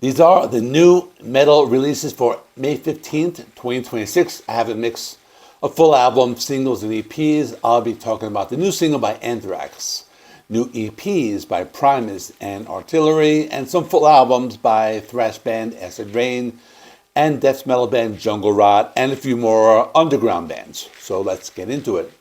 These are the new metal releases for May 15th, 2026. I have a mix of full album, singles, and EPs. I'll be talking about the new single by Anthrax, new EPs by Primus and Artillery, and some full albums by thrash band Acid Rain and death metal band Jungle Rot, and a few more underground bands. So let's get into it.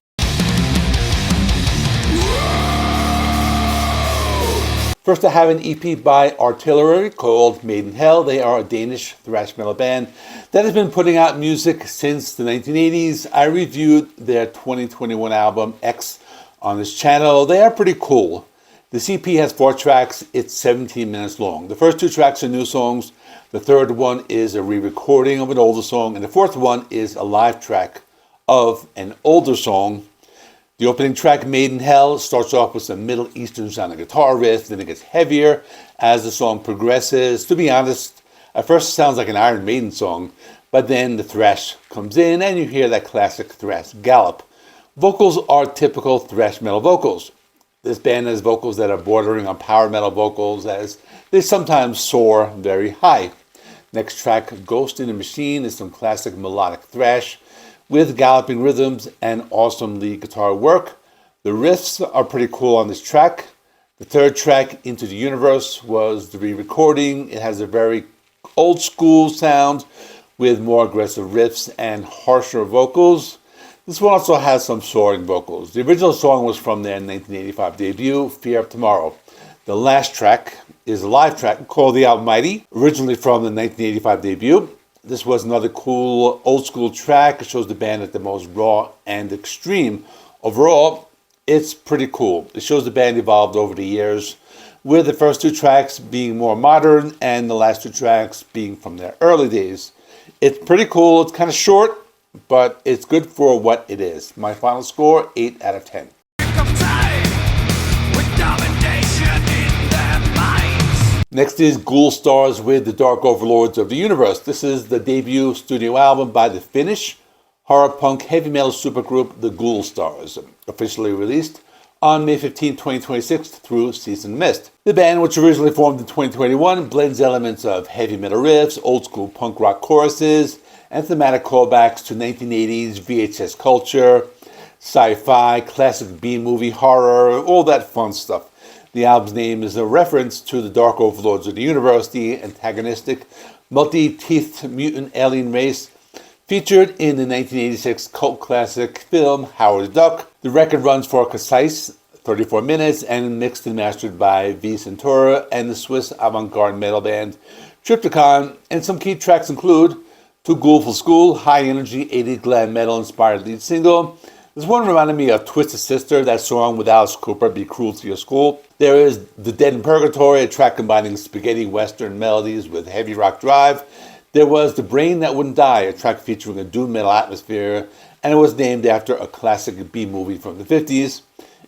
First, I have an EP by Artillery called Made in Hell. They are a Danish thrash metal band that has been putting out music since the 1980s. I reviewed their 2021 album, X, on this channel. They are pretty cool. This EP has 4 tracks. It's 17 minutes long. The first 2 tracks are new songs. The third one is a re-recording of an older song. And the fourth one is a live track of an older song. The opening track, Made in Hell, starts off with some Middle Eastern sounding guitar riff, then it gets heavier as the song progresses. To be honest, at first it sounds like an Iron Maiden song, but then the thrash comes in and you hear that classic thrash gallop. Vocals are typical thrash metal vocals. This band has vocals that are bordering on power metal vocals, as they sometimes soar very high. Next track, Ghost in the Machine, is some classic melodic thrash with galloping rhythms and awesome lead guitar work. The riffs are pretty cool on this track. The third track, Into the Universe, was the re-recording. It has a very old school sound with more aggressive riffs and harsher vocals. This one also has some soaring vocals. The original song was from their 1985 debut, Fear of Tomorrow. The last track is a live track called The Almighty, originally from the 1985 debut. This was another cool old school track. It shows the band at the most raw and extreme. Overall, it's pretty cool. It shows the band evolved over the years, with the first 2 tracks being more modern and the last 2 tracks being from their early days. It's pretty cool. It's kind of short, but it's good for what it is. My final score, 8 out of 10. Next is Ghoul stars with the Dark Overlords of the Universe. This is the debut studio album by the Finnish horror punk heavy metal supergroup The Ghoul Stars, officially released on May 15, 2026 through Season Mist. The band, which originally formed in 2021, blends elements of heavy metal riffs, old school punk rock choruses, and thematic callbacks to 1980s VHS culture, sci-fi, classic B-movie horror, all that fun stuff. The album's name is a reference to the Dark Overlords of the Universe, the antagonistic, multi-teethed mutant alien race featured in the 1986 cult classic film Howard the Duck. The record runs for a concise 34 minutes and mixed and mastered by V. Centura and the Swiss avant-garde metal band Triptychon. And some key tracks include Too Ghoul for School, high-energy 80s glam metal-inspired lead single. This one reminded me of Twisted Sister, that song with Alice Cooper, Be Cruel to Your School. There is The Dead in Purgatory, a track combining spaghetti western melodies with heavy rock drive. There was The Brain That Wouldn't Die, a track featuring a doom metal atmosphere, and it was named after a classic B-movie from the 50s.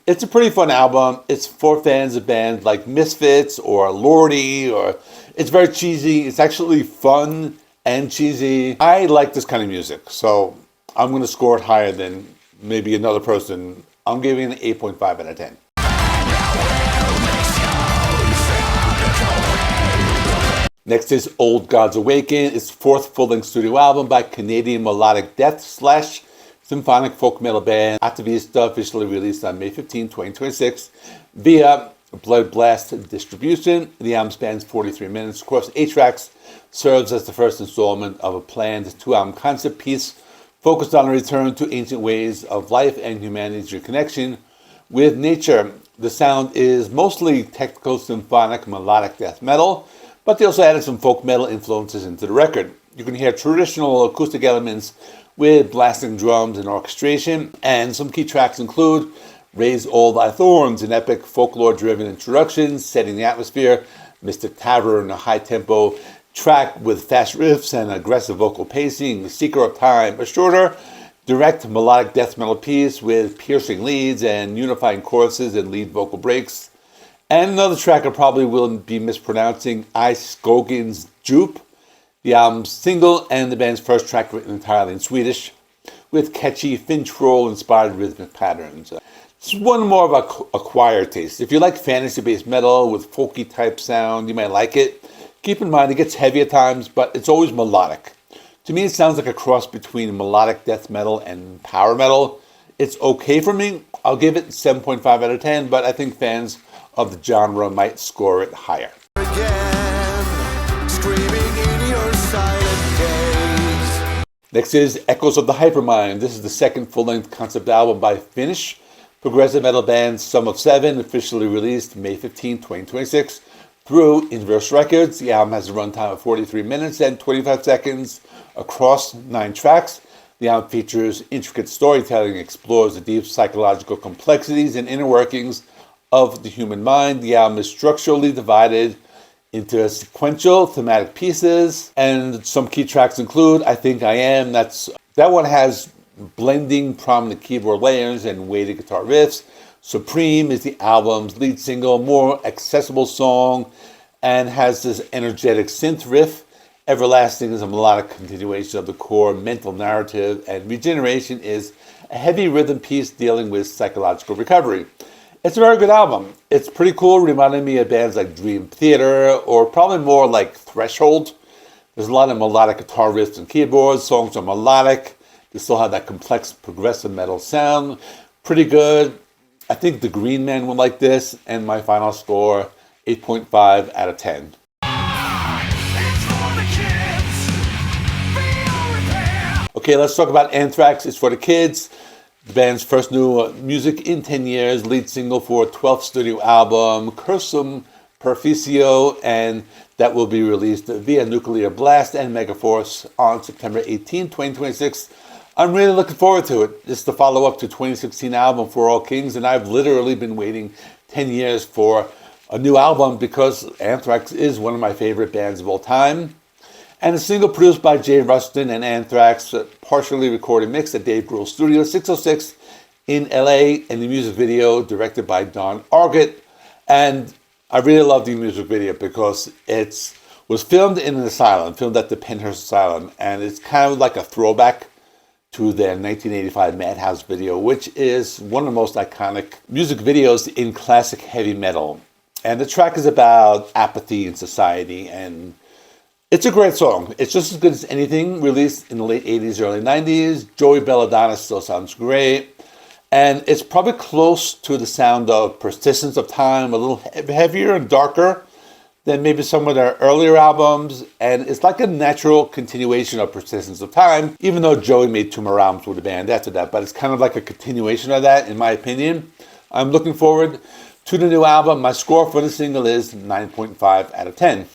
It's a pretty fun album. It's for fans of bands like Misfits or Lordy, or it's very cheesy. It's actually fun and cheesy. I like this kind of music, so I'm going to score it higher than maybe another person. I'm giving it an 8.5 out of 10. Next is Old Gods Awaken, its 4th full-length studio album by Canadian melodic death / symphonic folk metal band Atavistia, officially released on May 15, 2026 via Blood Blast distribution. The album spans 43 minutes, across 8 tracks, serves as the first installment of a planned 2-album concept piece focused on a return to ancient ways of life and humanity's reconnection with nature. The sound is mostly technical, symphonic, melodic death metal, but they also added some folk metal influences into the record. You can hear traditional acoustic elements with blasting drums and orchestration, and some key tracks include Raise All Thy Thorns, an epic folklore-driven introduction setting the atmosphere, Mystic Tavern, a high-tempo track with fast riffs and aggressive vocal pacing, The Seeker of Time, a shorter, direct melodic death metal piece with piercing leads and unifying choruses and lead vocal breaks. And another track I probably will be mispronouncing, Ice Skogen's Jupe, the album's single and the band's first track written entirely in Swedish, with catchy Finch roll-inspired rhythmic patterns. This is one more of a acquired taste. If you like fantasy-based metal with folky type sound, you might like it. Keep in mind, it gets heavy at times, but it's always melodic. To me, it sounds like a cross between melodic death metal and power metal. It's okay for me. I'll give it 7.5 out of 10, but I think fans of the genre might score it higher. Next is Echoes of the Hypermind. This is the second full-length concept album by Finnish progressive metal band Sum of Seven, officially released May 15, 2026 through Inverse Records. The album has a runtime of 43 minutes and 25 seconds across 9 tracks. The album features intricate storytelling and explores the deep psychological complexities and inner workings of the human mind. The album is structurally divided into sequential thematic pieces, and some key tracks include I Think I Am. That one has blending prominent keyboard layers and weighted guitar riffs. Supreme is the album's lead single, more accessible song, and has this energetic synth riff. Everlasting is a melodic continuation of the core mental narrative, and Regeneration is a heavy rhythm piece dealing with psychological recovery. It's a very good album. It's pretty cool, reminding me of bands like Dream Theater, or probably more like Threshold. There's a lot of melodic guitar riffs and keyboards. Songs are melodic. They still have that complex progressive metal sound. Pretty good. I think the Green Man would like this, and my final score, 8.5 out of 10. Okay, let's talk about Anthrax. It's for the kids. The band's first new music in 10 years, lead single for a 12th studio album, Cursum Perficio, and that will be released via Nuclear Blast and Megaforce on September 18, 2026. I'm really looking forward to it. It's the follow-up to 2016 album For All Kings, and I've literally been waiting 10 years for a new album because Anthrax is one of my favorite bands of all time. And a single produced by Jay Rustin and Anthrax, partially recorded mixed at Dave Grohl Studio 606 in LA, and the music video directed by Don Argett. And I really love the music video because it was filmed in an asylum, filmed at the Penhurst Asylum, and it's kind of like a throwback to their 1985 Madhouse video, which is one of the most iconic music videos in classic heavy metal. And the track is about apathy in society, and it's a great song. It's just as good as anything released in the late 80s, early 90s. Joey Belladonna still sounds great. And it's probably close to the sound of Persistence of Time, a little heavier and darker than maybe some of their earlier albums. And it's like a natural continuation of Persistence of Time, even though Joey made 2 more albums with the band after that. But it's kind of like a continuation of that, in my opinion. I'm looking forward to the new album. My score for the single is 9.5 out of 10.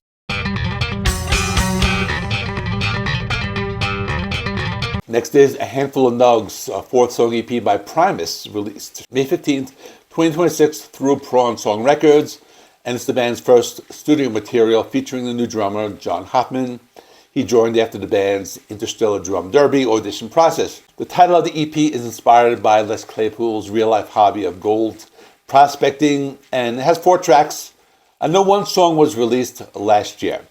Next is A Handful of Nugs, a 4th song EP by Primus, released May 15th, 2026 through Prawn Song Records. And it's the band's first studio material featuring the new drummer, John Hoffman. He joined after the band's Interstellar Drum Derby audition process. The title of the EP is inspired by Les Claypool's real-life hobby of gold prospecting, and it has 4 tracks. I know one song was released last year.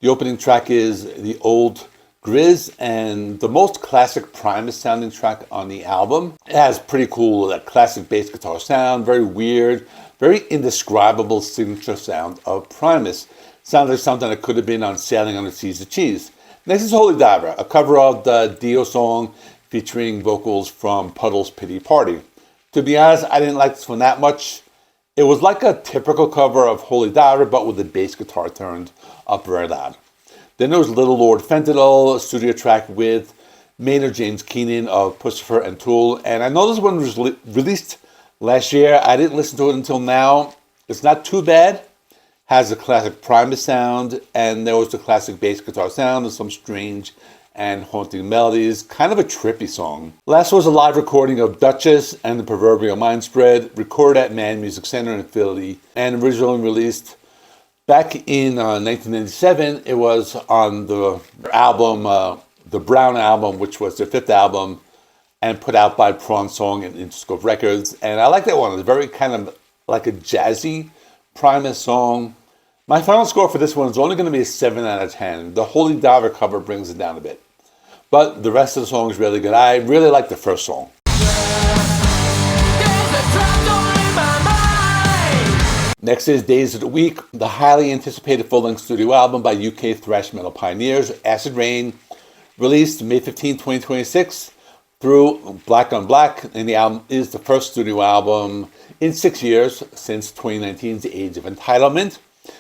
The opening track is The Old Grizz, and the most classic Primus sounding track on the album. It has pretty cool, that classic bass guitar sound, very weird, very indescribable signature sound of Primus. Sounds like something that could have been on Sailing on the Seas of Cheese. Next is Holy Diver, a cover of the Dio song featuring vocals from Puddle's Pity Party. To be honest, I didn't like this one that much. It was like a typical cover of Holy Diver, but with the bass guitar turned up very loud. Then there was Little Lord Fentanyl, a studio track with Maynard James Keenan of Pussifer and Tool. And I know this one was released last year. I didn't listen to it until now. It's not too bad. Has a classic Primus sound, and there was the classic bass guitar sound and some strange and haunting melodies. Kind of a trippy song. Last was a live recording of Duchess and the Proverbial Mind Spread, recorded at Man Music Center in Philly, and originally released back in 1997. It was on the album, the Brown album, which was their 5th album, and put out by Prawn Song and Interscope Records. And I like that one. It's very kind of like a jazzy Primus song. My final score for this one is only going to be a 7 out of 10. The Holy Diver cover brings it down a bit. But the rest of the song is really good. I really like the first song. Next is Daze of the Week, the highly anticipated full-length studio album by UK thrash metal pioneers Acid Rain, released May 15, 2026 through Black on Black, and the album is the first studio album in 6 years since 2019's Age of Entitlement.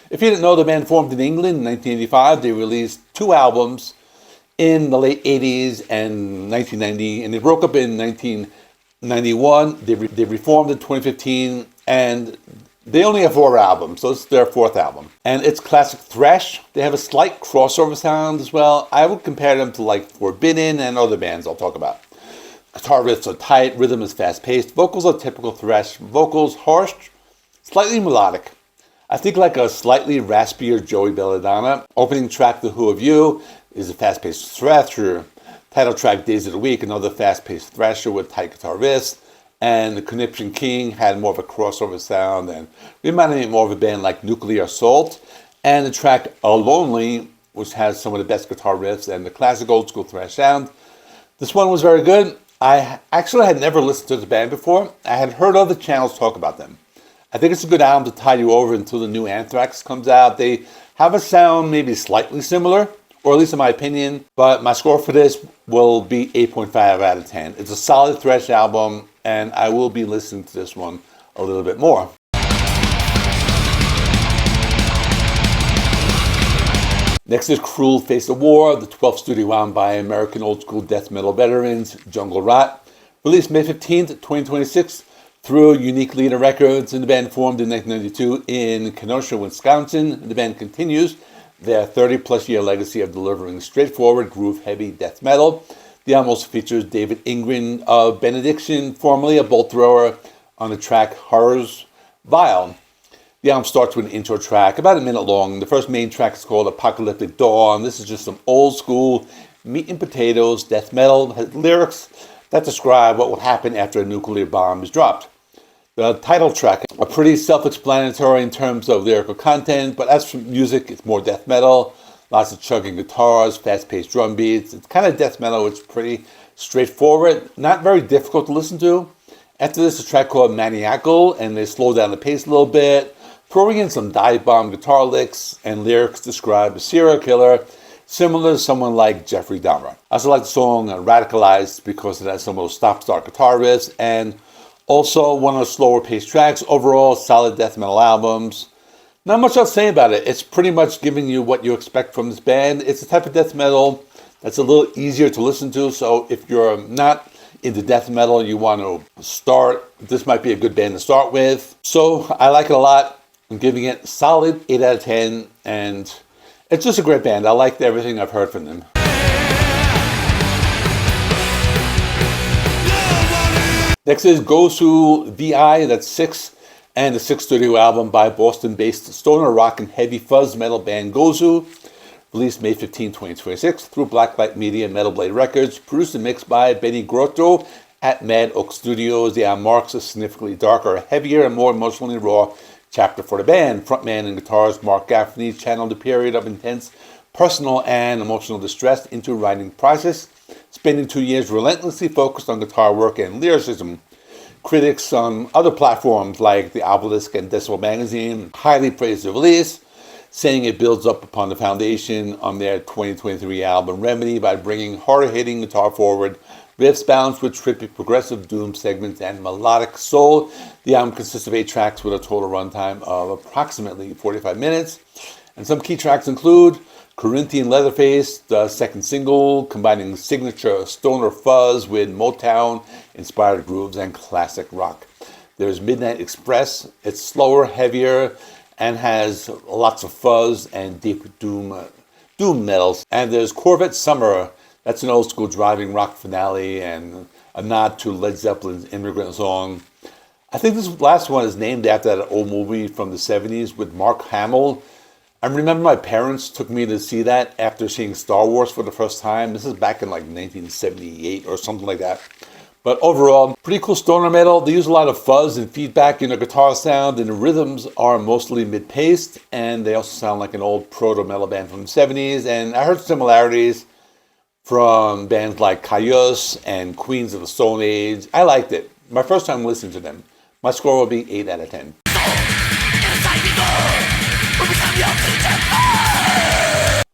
If you didn't know, the band formed in England in 1985. They released 2 albums in the late 80s and 1990, and they broke up in 1991. They reformed in 2015, and they only have 4 albums, so it's their 4th album. And it's classic thrash. They have a slight crossover sound as well. I would compare them to like Forbidden and other bands I'll talk about. Guitar riffs are tight, rhythm is fast-paced, vocals are typical thrash vocals, harsh, slightly melodic. I think like a slightly raspier Joey Belladonna. Opening track, The Who of You, is a fast-paced thrasher. Title track, Days of the Week, another fast-paced thrasher with tight guitar riffs. And the Conniption King had more of a crossover sound and reminded me more of a band like Nuclear Assault. And the track Lonely, which has some of the best guitar riffs and the classic old school thrash sound. This one was very good. I actually had never listened to the band before. I had heard other channels talk about them. I think it's a good album to tide you over until the new Anthrax comes out. They have a sound maybe slightly similar, or at least in my opinion, but my score for this will be 8.5 out of 10. It's a solid thrash album, and I will be listening to this one a little bit more. Next is Cruel Face of War, the 12th studio album by American old school death metal veterans Jungle Rot, released May 15th, 2026 through Unique Leader Records, and the band formed in 1992 in Kenosha, Wisconsin. The band continues their 30-plus year legacy of delivering straightforward, groove-heavy death metal. The album also features David Ingrid of Benediction, formerly a bolt thrower, on the track Horrors Vile. The album starts with an intro track, about a minute long. The first main track is called Apocalyptic Dawn. This is just some old school meat and potatoes death metal. It has lyrics that describe what will happen after a nuclear bomb is dropped. The title track are pretty self-explanatory in terms of lyrical content, but as for music, it's more death metal. Lots of chugging guitars, fast-paced drum beats. It's kind of death metal, it's pretty straightforward, not very difficult to listen to. After this, a track called Maniacal, and they slow down the pace a little bit, throwing in some dive bomb guitar licks and lyrics describe a serial killer, similar to someone like Jeffrey Dahmer. I also like the song Radicalized because it has some of those stop-start guitar riffs, and also one of the slower paced tracks. Overall, solid death metal albums. Not much else to say about it. It's pretty much giving you what you expect from this band. It's a type of death metal that's a little easier to listen to, so if you're not into death metal, you want to start, this might be a good band to start with. So I like it a lot. I'm giving it solid 8 out of 10, and it's just a great band. I liked everything I've heard from them. Next is Gozu VI, that's 6, and the 6th studio album by Boston-based stoner rock and heavy fuzz metal band Gozu, released May 15, 2026 through Blacklight Media and Metal Blade Records, produced and mixed by Benny Grotto at Mad Oak Studios. The album marks a significantly darker, heavier, and more emotionally raw chapter for the band. Frontman and guitarist Mark Gaffney channeled a period of intense personal and emotional distress into writing process, spending 2 years relentlessly focused on guitar work and lyricism. Critics on other platforms like The Obelisk and Decibel Magazine highly praised the release, saying it builds up upon the foundation on their 2023 album Remedy by bringing harder-hitting guitar forward riffs balanced with trippy progressive doom segments and melodic soul. The album consists of 8 tracks with a total runtime of approximately 45 minutes. And some key tracks include Corinthian Leatherface, the second single, combining signature stoner fuzz with Motown-inspired grooves and classic rock. There's Midnight Express. It's slower, heavier, and has lots of fuzz and deep doom metals. And there's Corvette Summer. That's an old school driving rock finale and a nod to Led Zeppelin's Immigrant Song. I think this last one is named after that old movie from the 70s with Mark Hamill. I remember my parents took me to see that after seeing Star Wars for the first time. This is back in like 1978 or something like that. But overall, pretty cool stoner metal. They use a lot of fuzz and feedback in the guitar sound, and the rhythms are mostly mid-paced, and they also sound like an old proto-metal band from the 70s. And I heard similarities from bands like Caius and Queens of the Stone Age. I liked it. My first time listening to them. My score will be 8 out of 10.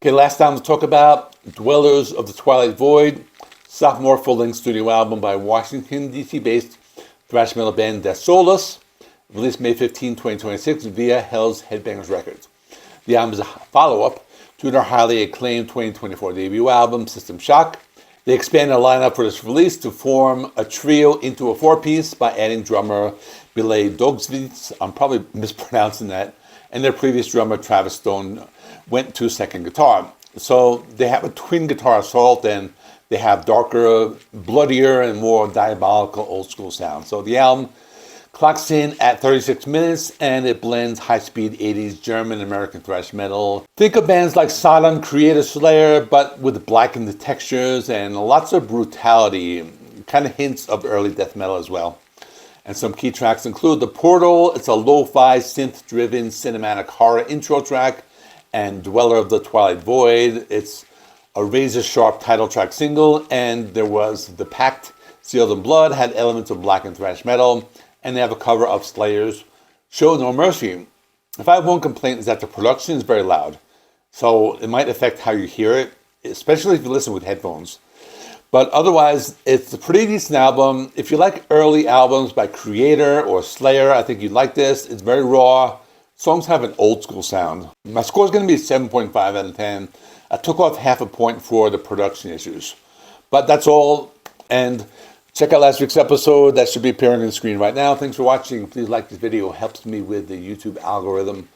Okay, last time to talk about Dwellers of the Twilight Void, sophomore full-length studio album by Washington, D.C. based thrash metal band Desolus, released May 15, 2026 via Hell's Headbangers Records. The album is a follow-up to their highly acclaimed 2024 debut album, System Shock. They expanded the lineup for this release to form a trio into a four-piece by adding drummer Gozu VI, I'm probably mispronouncing that, and their previous drummer Travis Stone went to second guitar. So they have a twin guitar assault, and they have darker, bloodier, and more diabolical old school sound. So the album clocks in at 36 minutes, and it blends high-speed 80s German American thrash metal. Think of bands like Sodom, Creator, Slayer, but with blackened textures and lots of brutality, kind of hints of early death metal as well. And some key tracks include The Portal. It's a lo-fi, synth-driven cinematic horror intro track, and Dweller of the Twilight Void. It's a razor-sharp title track single, and there was The Pact, Sealed in Blood, had elements of black and thrash metal, and they have a cover of Slayer's Show No Mercy. If I have one complaint, is that the production is very loud, so it might affect how you hear it, especially if you listen with headphones. But otherwise, it's a pretty decent album. If you like early albums by Creator or Slayer, I think you'd like this. It's very raw. Songs have an old school sound. My score is going to be 7.5 out of 10. I took off half a point for the production issues. But that's all. And check out last week's episode. That should be appearing on the screen right now. Thanks for watching. Please like this video. It helps me with the YouTube algorithm.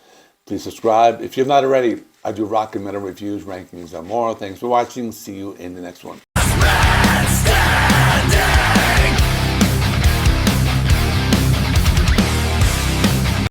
Please subscribe. If you're not already, I do rock and metal reviews, rankings, and more. Thanks for watching. See you in the next one. Standing.